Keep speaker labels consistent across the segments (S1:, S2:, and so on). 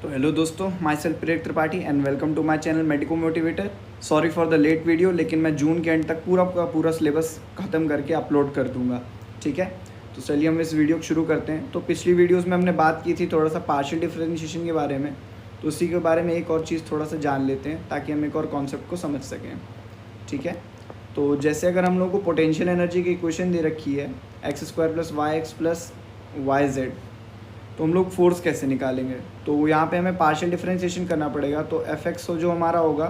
S1: तो हेलो दोस्तों, myself Prerak Tripathi and welcome to my channel medico motivator. Sorry for the late video, लेकिन मैं जून के एंड तक पूरा का पूरा सिलेबस ख़त्म करके अपलोड कर दूंगा। ठीक है, तो चलिए हम इस वीडियो को शुरू करते हैं। तो पिछली वीडियोस में हमने बात की थी थोड़ा सा पार्शियल डिफरेंशिएशन के बारे में, तो उसी के बारे में एक और चीज़ थोड़ा सा जान लेते हैं ताकि हम एक और कॉन्सेप्ट को समझ सकें। ठीक है, तो जैसे अगर हम लोग को पोटेंशियल एनर्जी की इक्वेशन दे रखी है x² + yx + yz, तो हम लोग फोर्स कैसे निकालेंगे। तो यहाँ पे हमें पार्शियल डिफरेंशिएशन करना पड़ेगा। तो Fx जो हमारा होगा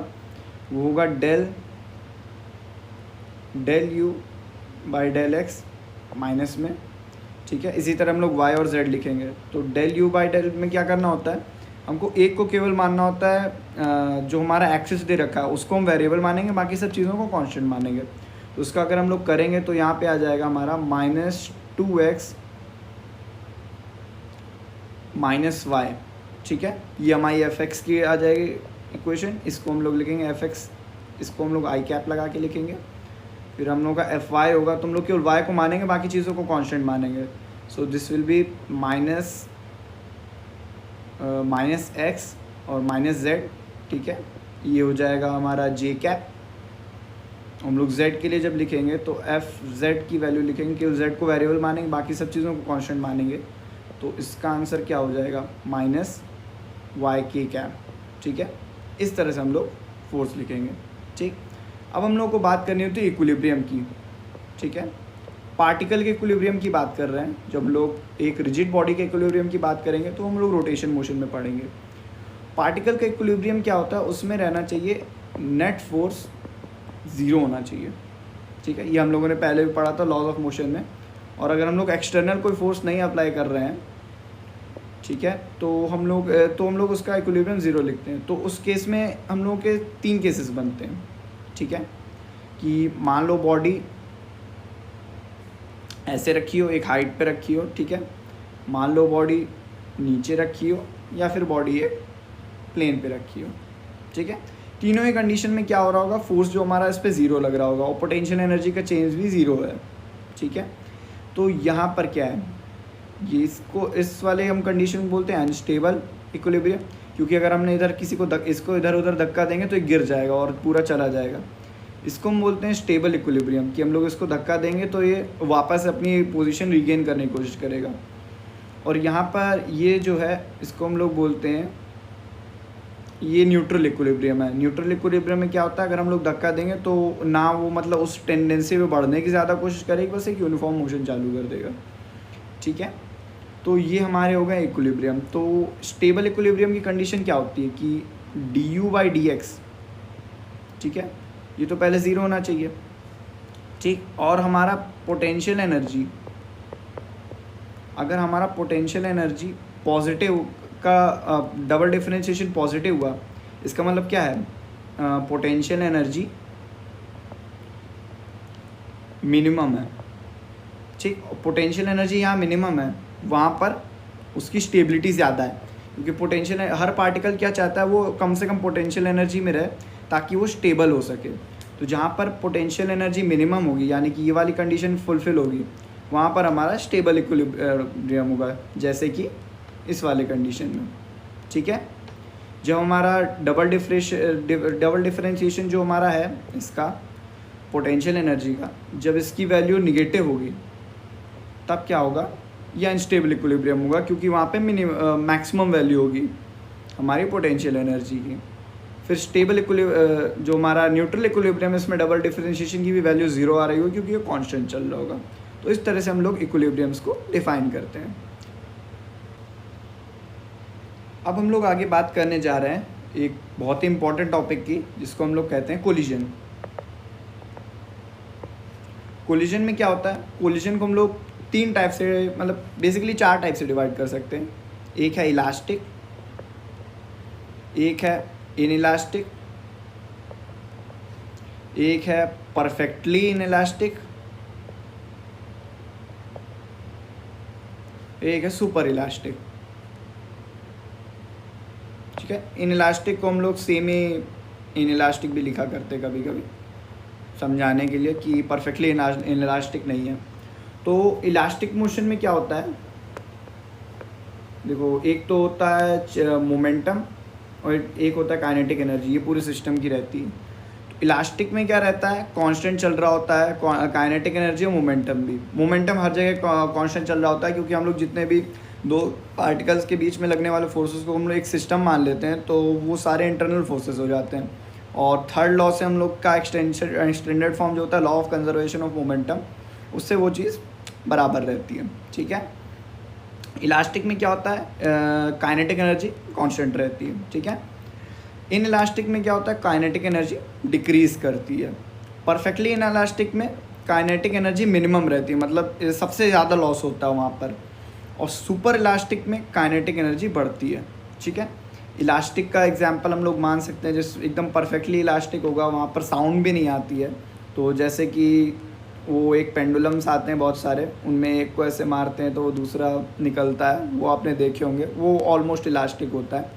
S1: वो होगा del u by del x minus में। ठीक है, इसी तरह हम लोग y और z लिखेंगे। तो डेल u बाई डेल में क्या करना होता है, हमको एक को केवल मानना होता है, जो हमारा एक्सिस दे रखा है उसको हम वेरिएबल मानेंगे, बाकी सब चीज़ों को कांस्टेंट मानेंगे। तो उसका अगर हम लोग करेंगे तो यहाँ पे आ जाएगा हमारा -2x - y। ठीक है, ये हमारी Fx की आ जाएगी इक्वेशन। इसको हम लोग लिखेंगे Fx, इसको हम लोग i कैप लगा के लिखेंगे। फिर हम लोग का Fy होगा, तो हम लोग केवल y को मानेंगे, बाकी चीज़ों को कांस्टेंट मानेंगे। So this will be -x और -z। ठीक है, ये हो जाएगा हमारा j कैप। हम लोग z के लिए जब लिखेंगे तो Fz की वैल्यू लिखेंगे, केवल z को वेरिएबल मानेंगे, बाकी सब चीज़ों को कांस्टेंट मानेंगे। तो इसका आंसर क्या हो जाएगा, -yk कैप। ठीक है, इस तरह से हम लोग फोर्स लिखेंगे। ठीक, अब हम लोग को बात करनी होती है इक्विलिब्रियम की। ठीक है, पार्टिकल के इक्विलिब्रियम की बात कर रहे हैं। जब लोग एक रिजिड बॉडी के इक्विलिब्रियम की बात करेंगे तो हम लोग रोटेशन मोशन में पढ़ेंगे। पार्टिकल का इक्विलिब्रियम क्या होता है, उसमें रहना चाहिए नेट फोर्स 0 होना चाहिए। ठीक है, ये हम लोगों ने पहले भी पढ़ा था लॉज ऑफ मोशन में। और अगर हम लोग एक्सटर्नल कोई फोर्स नहीं अप्लाई कर रहे हैं, ठीक है, तो हम लोग उसका इक्विलिब्रियम 0 लिखते हैं। तो उस केस में हम लोग के 3 केसेस बनते हैं। ठीक है, कि मान लो बॉडी ऐसे रखी हो, एक हाइट पे रखी हो। ठीक है, मान लो बॉडी नीचे रखी हो, या फिर बॉडी एक प्लेन पे रखी हो। ठीक है, तीनों ही कंडीशन में क्या हो रहा होगा, फोर्स जो हमारा इस पर 0 लग रहा होगा और पोटेंशियल एनर्जी का चेंज भी 0 है। ठीक है, तो यहाँ पर क्या है, ये इस वाले हम कंडीशन बोलते हैं अनस्टेबल इक्विलिब्रियम, क्योंकि अगर हमने इधर किसी को इसको इधर उधर धक्का देंगे तो ये गिर जाएगा और पूरा चला जाएगा। इसको हम बोलते हैं स्टेबल इक्विलिब्रियम, कि हम लोग इसको धक्का देंगे तो ये वापस अपनी पोजीशन रीगेन करने की कोशिश करेगा। और यहाँ पर ये जो है, इसको हम लोग बोलते हैं, ये न्यूट्रल इक्विलिब्रियम है। न्यूट्रल इक्विलिब्रियम में क्या होता है, अगर हम लोग धक्का देंगे तो ना वो मतलब उस टेंडेंसी पे बढ़ने की ज़्यादा कोशिश करेगी, बस एक यूनिफॉर्म मोशन चालू कर देगा। ठीक है, तो ये हमारे हो गए इक्विलिब्रियम। तो स्टेबल इक्विलिब्रियम की कंडीशन क्या होती है कि du/dx, ठीक है, ये तो पहले 0 होना चाहिए। ठीक, और हमारा पोटेंशियल एनर्जी, अगर हमारा पोटेंशियल एनर्जी पॉजिटिव का डबल डिफरेंशिएशन पॉजिटिव हुआ, इसका मतलब क्या है, पोटेंशियल एनर्जी मिनिमम है। ठीक, पोटेंशियल एनर्जी यहाँ मिनिमम है, वहाँ पर उसकी स्टेबिलिटी ज़्यादा है, क्योंकि पोटेंशियल हर पार्टिकल क्या चाहता है, वो कम से कम पोटेंशियल एनर्जी में रहे ताकि वो स्टेबल हो सके। तो जहाँ पर पोटेंशियल एनर्जी मिनिमम होगी, यानी कि ये वाली कंडीशन फुलफिल होगी, वहाँ पर हमारा स्टेबल इक्विलिब्रियम होगा, जैसे कि इस वाले कंडीशन में। ठीक है, जब हमारा डबल डिफरेंशिएशन जो हमारा है इसका पोटेंशियल एनर्जी का, जब इसकी वैल्यू निगेटिव होगी तब क्या होगा, या अनस्टेबल इक्विलिब्रियम होगा, क्योंकि वहाँ पे मैक्सिमम वैल्यू होगी हमारी पोटेंशियल एनर्जी की। फिर स्टेबल जो हमारा न्यूट्रल इक्विलिब्रियम है, इसमें डबल डिफरेंशिएशन की भी वैल्यू 0 आ रही होगी, क्योंकि ये कांस्टेंट चल रहा होगा। तो इस तरह से हम लोग इक्विलिब्रियम्स को डिफाइन करते हैं। अब हम लोग आगे बात करने जा रहे हैं एक बहुत ही इंपॉर्टेंट टॉपिक की, जिसको हम लोग कहते हैं कोलिजन। कोलिजन में क्या होता है, कोलिजन को हम लोग 3 टाइप से, मतलब बेसिकली 4 टाइप से डिवाइड कर सकते हैं। एक है इलास्टिक, एक है इनइलास्टिक, एक है परफेक्टली इनइलास्टिक, एक है सुपर इलास्टिक। ठीक है, इनइलास्टिक को हम लोग सेमी इनइलास्टिक भी लिखा करते कभी कभी, समझाने के लिए कि परफेक्टली इनइलास्टिक नहीं है। तो इलास्टिक मोशन में क्या होता है, देखो एक तो होता है मोमेंटम और एक होता है काइनेटिक एनर्जी, ये पूरे सिस्टम की रहती है। तो इलास्टिक में क्या रहता है, कांस्टेंट चल रहा होता है काइनेटिक एनर्जी और मोमेंटम भी। मोमेंटम हर जगह कांस्टेंट चल रहा होता है, क्योंकि हम लोग जितने भी दो पार्टिकल्स के बीच में लगने वाले फोर्सेस को हम लोग एक सिस्टम मान लेते हैं, तो वो सारे इंटरनल फोर्सेस हो जाते हैं। और थर्ड लॉ से हम लोग का एक्सटेंडेड फॉर्म जो होता है law of conservation of momentum, उससे वो चीज़ बराबर रहती है। ठीक है, इलास्टिक में क्या होता है, काइनेटिक एनर्जी कांस्टेंट रहती है। ठीक है, इन इलास्टिक में क्या होता है, काइनेटिक एनर्जी डिक्रीज करती है। परफेक्टली इन इलास्टिक में काइनेटिक एनर्जी मिनिमम रहती है, मतलब सबसे ज़्यादा लॉस होता है वहाँ पर। और सुपर इलास्टिक में काइनेटिक एनर्जी बढ़ती है। ठीक है, इलास्टिक का एग्जांपल हम लोग मान सकते हैं, जिस एकदम परफेक्टली इलास्टिक होगा वहाँ पर साउंड भी नहीं आती है। तो जैसे कि वो एक पेंडुलम्स आते हैं बहुत सारे, उनमें एक को ऐसे मारते हैं तो वो दूसरा निकलता है, वो आपने देखे होंगे, वो ऑलमोस्ट इलास्टिक होता है।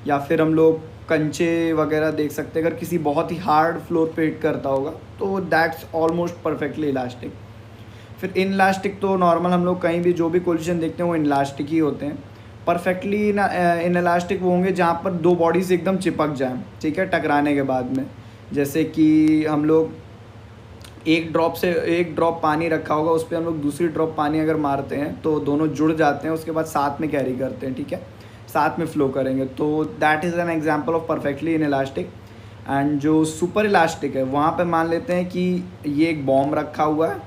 S1: या फिर हम लोग कंचे वगैरह देख सकते हैं, अगर किसी बहुत ही हार्ड फ्लोर पे हिट करता होगा तो दैट्स ऑलमोस्ट परफेक्टली इलास्टिक। फिर इन इलास्टिक तो नॉर्मल हम लोग कहीं भी जो भी कोलिजन देखते हैं वो इलास्टिक ही होते हैं। परफेक्टली इन इलास्टिक वो होंगे जहाँ पर दो बॉडीज एकदम चिपक जाएं, ठीक है, टकराने के बाद में। जैसे कि हम लोग एक ड्रॉप पानी रखा होगा, उस पर हम लोग दूसरी ड्रॉप पानी अगर मारते हैं तो दोनों जुड़ जाते हैं, उसके बाद साथ में कैरी करते हैं। ठीक है, साथ में फ्लो करेंगे, तो that is an example of perfectly in elastic. And जो सुपर इलास्टिक है वहाँ पे मान लेते हैं कि ये एक बॉम्ब रखा हुआ है,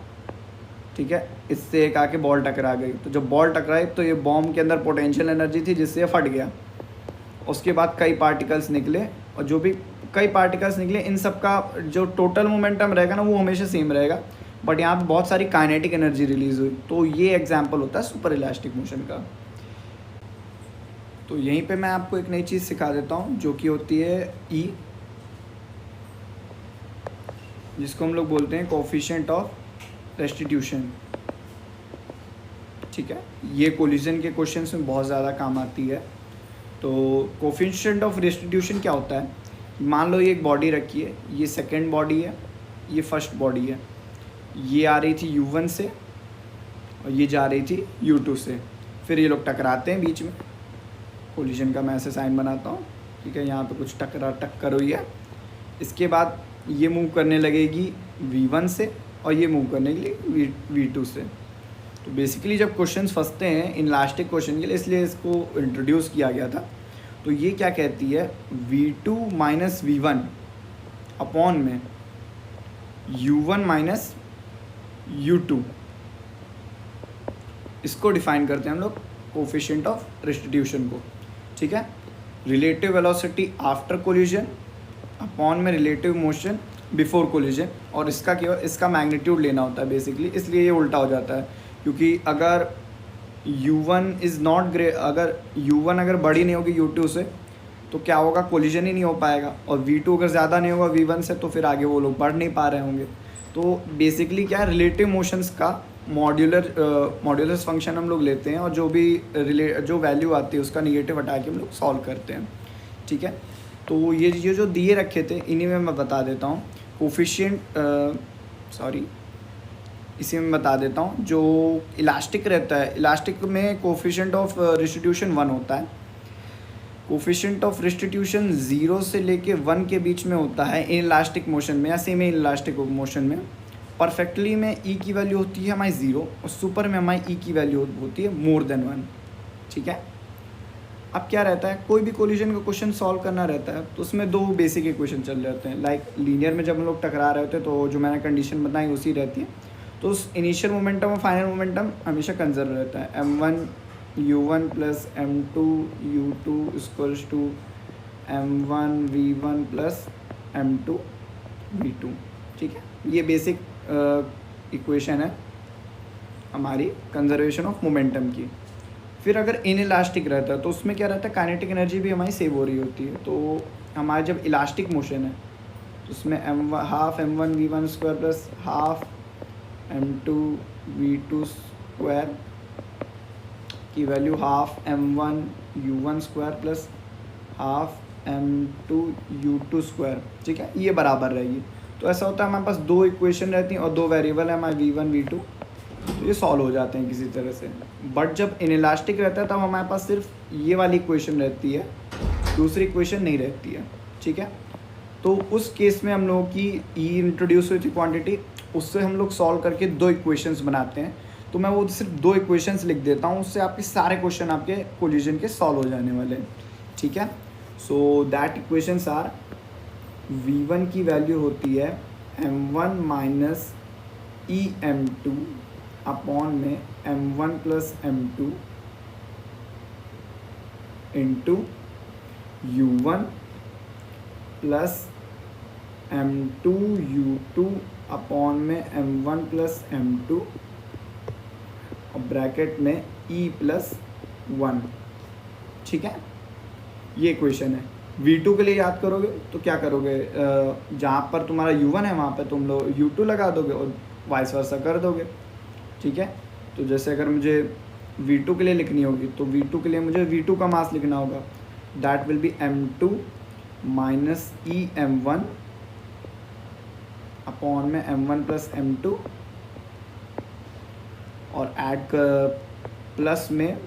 S1: ठीक है, इससे एक आके बॉल टकरा गई, तो जब बॉल टकराई तो ये बॉम्ब के अंदर पोटेंशियल एनर्जी थी जिससे ये फट गया। उसके बाद कई पार्टिकल्स निकले, और जो भी कई पार्टिकल्स निकले इन सब का जो टोटल मोमेंटम रहेगा ना वो हमेशा सेम रहेगा, बट यहाँ पे बहुत सारी काइनेटिक एनर्जी रिलीज हुई। तो ये एग्जांपल होता है सुपर इलास्टिक मोशन का। तो यहीं पे मैं आपको एक नई चीज़ सिखा देता हूँ जो कि होती है ई, जिसको हम लोग बोलते हैं कोफिशिएंट ऑफ रेस्टिट्यूशन। ठीक है, ये कोलिजन के क्वेश्चंस में बहुत ज़्यादा काम आती है। तो कोफिशिएंट ऑफ रेस्टिट्यूशन क्या होता है, मान लो ये एक बॉडी रखी है, ये सेकंड बॉडी है, ये फर्स्ट बॉडी है, ये आ रही थी U1 से और ये जा रही थी U2 से। फिर ये लोग टकराते हैं बीच में, कोलिजन का मैं ऐसे साइन बनाता हूँ। ठीक है, यहाँ पे कुछ टक्कर हुई है। इसके बाद ये मूव करने लगेगी V1 से और ये मूव करने के लिए V2 से। तो बेसिकली जब क्वेश्चंस फंसते हैं इन इलास्टिक क्वेश्चन के लिए, इसलिए इसको इंट्रोड्यूस किया गया था। तो ये क्या कहती है, V2 माइनस V1 अपॉन में U1 माइनस U2, इसको डिफाइन करते हैं हम लोग कोफिशिएंट ऑफ रेस्टिट्यूशन को। ठीक है, relative velocity after collision upon में रिलेटिव मोशन बिफोर कोलिजन, और इसका केवल इसका मैग्नीट्यूड लेना होता है बेसिकली, इसलिए ये उल्टा हो जाता है। क्योंकि अगर U1 इज़ नॉट ग्रेट, अगर U1 अगर बड़ी नहीं होगी U2 से तो क्या होगा, कोलिजन ही नहीं हो पाएगा। और V2 अगर ज़्यादा नहीं होगा V1 से तो फिर आगे वो लोग बढ़ नहीं पा रहे होंगे। तो बेसिकली क्या है, रिलेटिव मोशंस का मॉड्यूलस फंक्शन हम लोग लेते हैं, और जो भी जो वैल्यू आती है उसका निगेटिव हटा के हम लोग सॉल्व करते हैं। ठीक है, तो ये जो दिए रखे थे इन्हीं में मैं बता देता हूँ कोफिशिएंट, इसी में बता देता हूँ। जो इलास्टिक रहता है, इलास्टिक में कोफिशिएंट ऑफ रेस्टिट्यूशन 1 होता है। कोफिशिएंट ऑफ रेस्टिट्यूशन 0 से लेके 1 के बीच में होता है इन इलास्टिक मोशन में या सेमी इलास्टिक मोशन में। परफेक्टली में ई की वैल्यू होती है हमारी 0, और सुपर में हमारी ई की वैल्यू होती है मोर देन 1। ठीक है, अब क्या रहता है, कोई भी कोलिजन का क्वेश्चन सॉल्व करना रहता है तो उसमें दो बेसिक इक्वेशन चल रहे होते हैं। लाइक लीनियर में जब हम लोग टकरा रहे होते हैं तो जो मैंने कंडीशन बताई उसी रहती है। तो उस इनिशियल मोमेंटम और फाइनल मोमेंटम हमेशा कंजर्व रहता है। M1 U1 plus M2 U2 equals to M1 V1 plus M2 V2। ठीक है, ये बेसिक इक्वेशन है हमारी कंजर्वेशन ऑफ मोमेंटम की। फिर अगर इन इलास्टिक रहता है तो उसमें क्या रहता है, काइनेटिक एनर्जी भी हमारी सेव हो रही होती है। तो हमारा जब इलास्टिक मोशन है तो उसमें half M1 V1 square plus half M2 V2 square की value half M1 U1 square plus half M2 U2 square. ठीक है, ये बराबर रहेगी। तो ऐसा होता है हमारे पास दो इक्वेशन रहती हैं और दो वेरिएबल है हमारे V1 V2। तो ये सॉल्व हो जाते हैं किसी तरह से। बट जब इनइलास्टिक रहता है तब हमारे पास सिर्फ ये वाली इक्वेशन रहती है, दूसरी इक्वेशन नहीं रहती है, ठीक है। तो उस केस में हम लोगों की ई इंट्रोड्यूस हुई थी क्वांटिटी, उससे हम लोग सॉल्व करके 2 इक्वेशंस बनाते हैं। तो मैं वो सिर्फ 2 इक्वेशंस लिख देता हूँ, उससे आपके सारे क्वेश्चन आपके कोलिजन के सॉल्व हो जाने वाले हैं, ठीक है। So that equations are, v1 की वैल्यू होती है m1 माइनस em2 अपॉन में m1 plus m2 into u1 plus m2 u2 upon में m1 प्लस m2 और ब्रैकेट में e प्लस 1, ठीक है। ये इक्वेशन है। v2 के लिए याद करोगे तो क्या करोगे, जहाँ पर तुम्हारा u1 है वहाँ पर तुम लोग u2 लगा दोगे और वाइस वर्सा कर दोगे, ठीक है। तो जैसे अगर मुझे v2 के लिए लिखनी होगी तो v2 के लिए मुझे v2 का मास लिखना होगा, that will be m2 minus E m1 upon में m1 प्लस m2 और ऐड कर प्लस में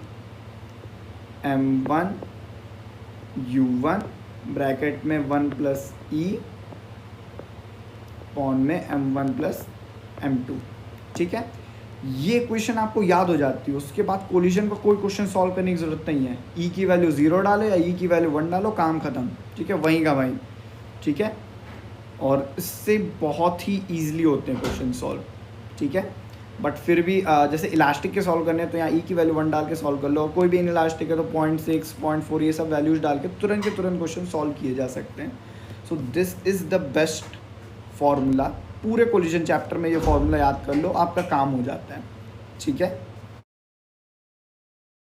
S1: m1 u1 ब्रैकेट में 1 प्लस ई अपॉन में m1 प्लस m2, ठीक है। ये क्वेश्चन आपको याद हो जाती है, उसके बाद कोलिजन का कोई क्वेश्चन सॉल्व करने की ज़रूरत नहीं है। ई की वैल्यू 0 डालो या ई की वैल्यू 1 डालो, काम ख़त्म, ठीक है, वहीं का वहीं, ठीक है। और इससे बहुत ही ईजिली होते हैं क्वेश्चन सॉल्व, ठीक है। बट फिर भी जैसे इलास्टिक के सॉल्व करने हैं तो यहाँ ई की वैल्यू 1 डाल के सॉल्व कर लो, और कोई भी इन इलास्टिक है तो 0.6 0.4 ये सब वैल्यूज़ डाल के तुरंत के तुरंत क्वेश्चन सॉल्व किए जा सकते हैं। So this is the best formula, पूरे कोलिजन चैप्टर में ये फार्मूला याद कर लो, आपका काम हो जाता है, ठीक है।